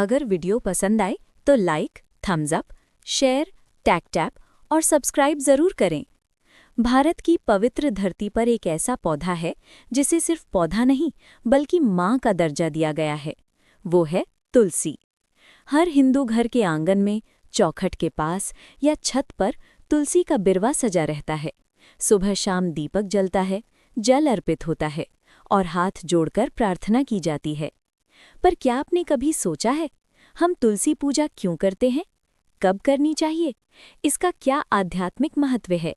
अगर वीडियो पसंद आए तो like, thumbs up, share, tag tap और सब्सक्राइब जरूर करें। भारत की पवित्र धरती पर एक ऐसा पौधा है जिसे सिर्फ पौधा नहीं बल्कि माँ का दर्जा दिया गया है। वो है तुलसी। हर हिंदू घर के आंगन में, चौखट के पास या छत पर तुलसी का बिरवा सजा रहता है। सुबह शाम दीपक जलता है, जल अर्पित होता है और हाथ जोड़कर प्रार्थना की जाती है। पर क्या आपने कभी सोचा है, हम तुलसी पूजा क्यों करते हैं, कब करनी चाहिए, इसका क्या आध्यात्मिक महत्व है?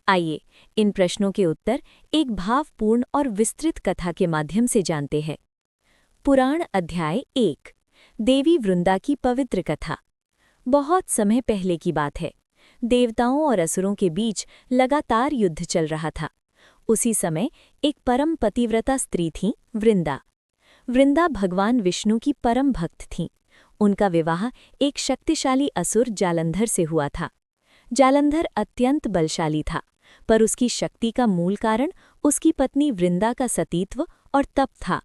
आइए इन प्रश्नों के उत्तर एक भावपूर्ण और विस्तृत कथा के माध्यम से जानते हैं। पुराण अध्याय 1, देवी वृंदा की पवित्र कथा। बहुत समय पहले की बात है। देवताओं और असुरों के बीच लगातार युद्ध चल रहा था। उसी समय एक परम पतिव्रता स्त्री थी, वृंदा। वृंदा भगवान विष्णु की परम भक्त थीं। उनका विवाह एक शक्तिशाली असुर जालंधर से हुआ था। जालंधर अत्यंत बलशाली था, पर उसकी शक्ति का मूल कारण उसकी पत्नी वृंदा का सतीत्व और तप था।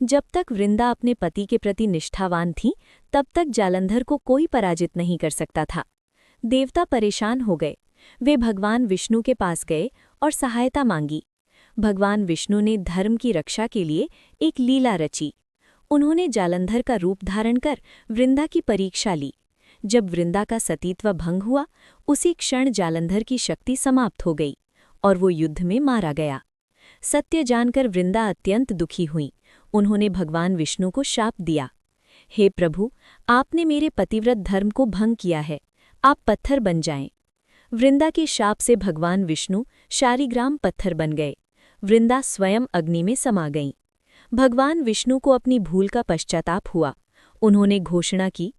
जब तक वृंदा अपने पति के प्रति निष्ठावान थी, तब तक जालंधर को कोई पराजित नहीं कर सकता था। देवता परेशान हो गए। वे भगवान विष्णु के पास गए और सहायता मांगी। भगवान विष्णु ने धर्म की रक्षा के लिए एक लीला रची। उन्होंने जालंधर का रूप धारण कर वृंदा की परीक्षा ली। जब वृंदा का सतीत्व भंग हुआ, उसी क्षण जालंधर की शक्ति समाप्त हो गई और वो युद्ध में मारा गया। सत्य जानकर वृंदा अत्यंत दुखी हुई। उन्होंने भगवान विष्णु को शाप दिया, हे प्रभु, आपने मेरे पतिव्रत धर्म को भंग किया है, आप पत्थर बन जाएं। वृंदा के शाप से भगवान विष्णु शालिग्राम पत्थर बन गए। वृंदा स्वयं अग्नि में समा गईं। भगवान विष्णु को अपनी भूल का पश्चाताप हुआ। उन्होंने घोषणा की,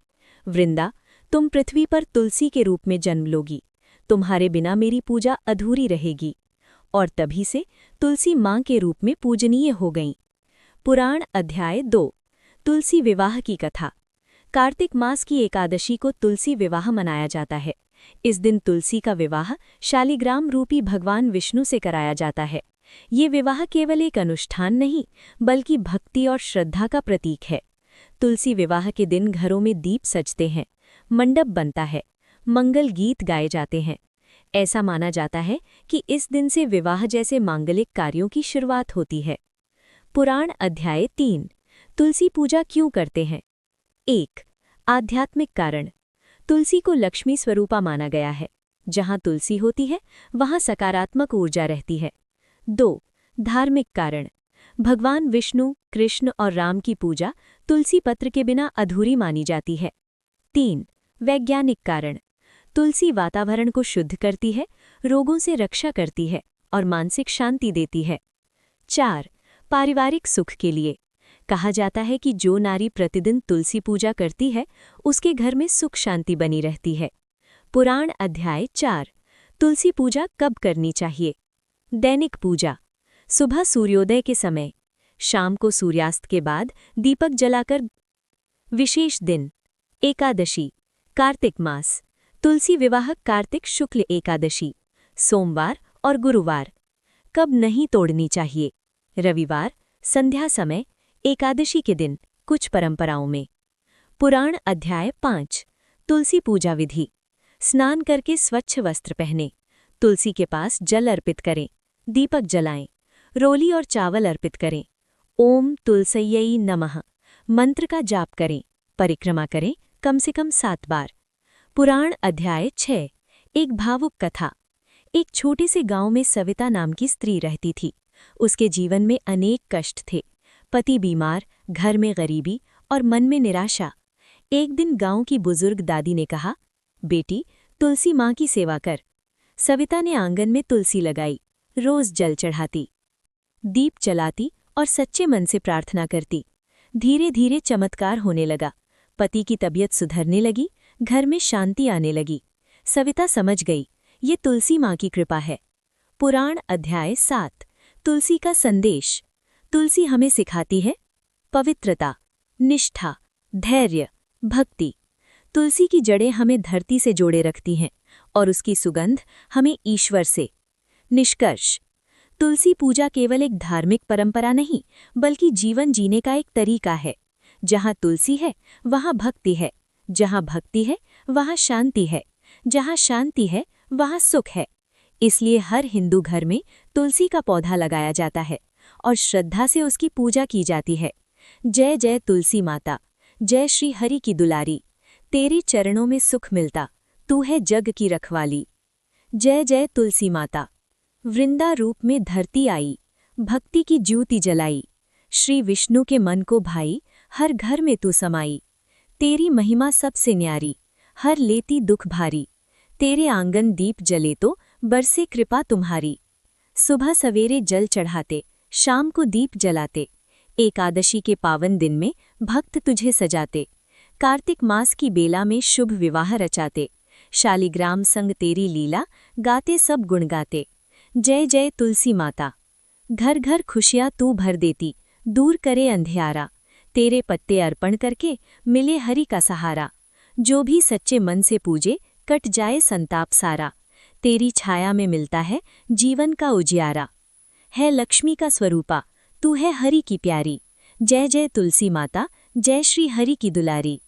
वृंदा, तुम पृथ्वी पर तुलसी के रूप में जन्म लोगी। तुम्हारे बिना मेरी पूजा अधूरी रहेगी। और तभी से तुलसी माँ के रूप में पूजनीय हो गईं। पुराण अध्याय 2, तुलसी विवाह की कथा। कार्तिक मास की एकादशी को तुलसी विवाह मनाया जाता है। इस दिन तुलसी का विवाह शालिग्राम रूपी भगवान विष्णु से कराया जाता है। ये विवाह केवल एक अनुष्ठान नहीं, बल्कि भक्ति और श्रद्धा का प्रतीक है। तुलसी विवाह के दिन घरों में दीप सजते हैं, मंडप बनता है, मंगल गीत गाए जाते हैं। ऐसा माना जाता है कि इस दिन से विवाह जैसे मांगलिक कार्यों की शुरुआत होती है। पुराण अध्याय 3, तुलसी पूजा क्यों करते हैं? 1, आध्यात्मिक कारण। तुलसी को लक्ष्मी स्वरूपा माना गया है। जहाँ तुलसी होती है, वहाँ सकारात्मक ऊर्जा रहती है। 2, धार्मिक कारण। भगवान विष्णु, कृष्ण और राम की पूजा तुलसी पत्र के बिना अधूरी मानी जाती है। 3, वैज्ञानिक कारण। तुलसी वातावरण को शुद्ध करती है, रोगों से रक्षा करती है और मानसिक शांति देती है। 4, पारिवारिक सुख के लिए। कहा जाता है कि जो नारी प्रतिदिन तुलसी पूजा करती है, उसके घर में सुख शांति बनी रहती है। पुराण अध्याय 4, तुलसी पूजा कब करनी चाहिए? दैनिक पूजा, सुबह सूर्योदय के समय, शाम को सूर्यास्त के बाद दीपक जलाकर। विशेष दिन, एकादशी, कार्तिक मास, तुलसी विवाह कार्तिक शुक्ल एकादशी, सोमवार और गुरुवार। कब नहीं तोड़नी चाहिए? रविवार, संध्या समय, एकादशी के दिन, कुछ परंपराओं में। पुराण अध्याय 5, तुलसी पूजा विधि। स्नान करके स्वच्छ वस्त्र पहने, तुलसी के पास जल अर्पित करें, दीपक जलाएं, रोली और चावल अर्पित करें, ओम तुलसय्यै नमः मंत्र का जाप करें, परिक्रमा करें कम से कम 7 बार। पुराण अध्याय 6, एक भावुक कथा। एक छोटे से गांव में सविता नाम की स्त्री रहती थी। उसके जीवन में अनेक कष्ट थे। पति बीमार, घर में गरीबी और मन में निराशा। एक दिन गांव की बुजुर्ग दादी ने कहा, बेटी, तुलसी माँ की सेवा कर। सविता ने आंगन में तुलसी लगाई, रोज जल चढ़ाती, दीप जलाती और सच्चे मन से प्रार्थना करती। धीरे धीरे चमत्कार होने लगा। पति की तबीयत सुधरने लगी, घर में शांति आने लगी। सविता समझ गई, ये तुलसी माँ की कृपा है। पुराण अध्याय 7, तुलसी का संदेश। तुलसी हमें सिखाती है पवित्रता, निष्ठा, धैर्य, भक्ति। तुलसी की जड़ें हमें धरती से जोड़े रखती हैं और उसकी सुगंध हमें ईश्वर से। निष्कर्ष, तुलसी पूजा केवल एक धार्मिक परंपरा नहीं, बल्कि जीवन जीने का एक तरीका है। जहाँ तुलसी है वहाँ भक्ति है, जहाँ भक्ति है वहाँ शांति है, जहाँ शांति है वहाँ सुख है। इसलिए हर हिंदू घर में तुलसी का पौधा लगाया जाता है और श्रद्धा से उसकी पूजा की जाती है। जय जय तुलसी माता, जय श्री हरि की दुलारी, तेरे चरणों में सुख मिलता, तू है जग की रखवाली। जय जय तुलसी माता। वृंदा रूप में धरती आई, भक्ति की ज्योति जलाई, श्री विष्णु के मन को भाई, हर घर में तू समाई। तेरी महिमा सबसे न्यारी, हर लेती दुख भारी, तेरे आंगन दीप जले तो बरसे कृपा तुम्हारी। सुबह सवेरे जल चढ़ाते, शाम को दीप जलाते, एकादशी के पावन दिन में भक्त तुझे सजाते, कार्तिक मास की बेला में शुभ विवाह रचाते, शालिग्राम संग तेरी लीला गाते सब गुण गाते। जय जय तुलसी माता। घर घर खुशियाँ तू भर देती, दूर करे अंधियारा, तेरे पत्ते अर्पण करके मिले हरि का सहारा। जो भी सच्चे मन से पूजे कट जाए संताप सारा, तेरी छाया में मिलता है जीवन का उजियारा। है लक्ष्मी का स्वरूपा, तू है हरि की प्यारी, जय जय तुलसी माता, जय श्री हरि की दुलारी।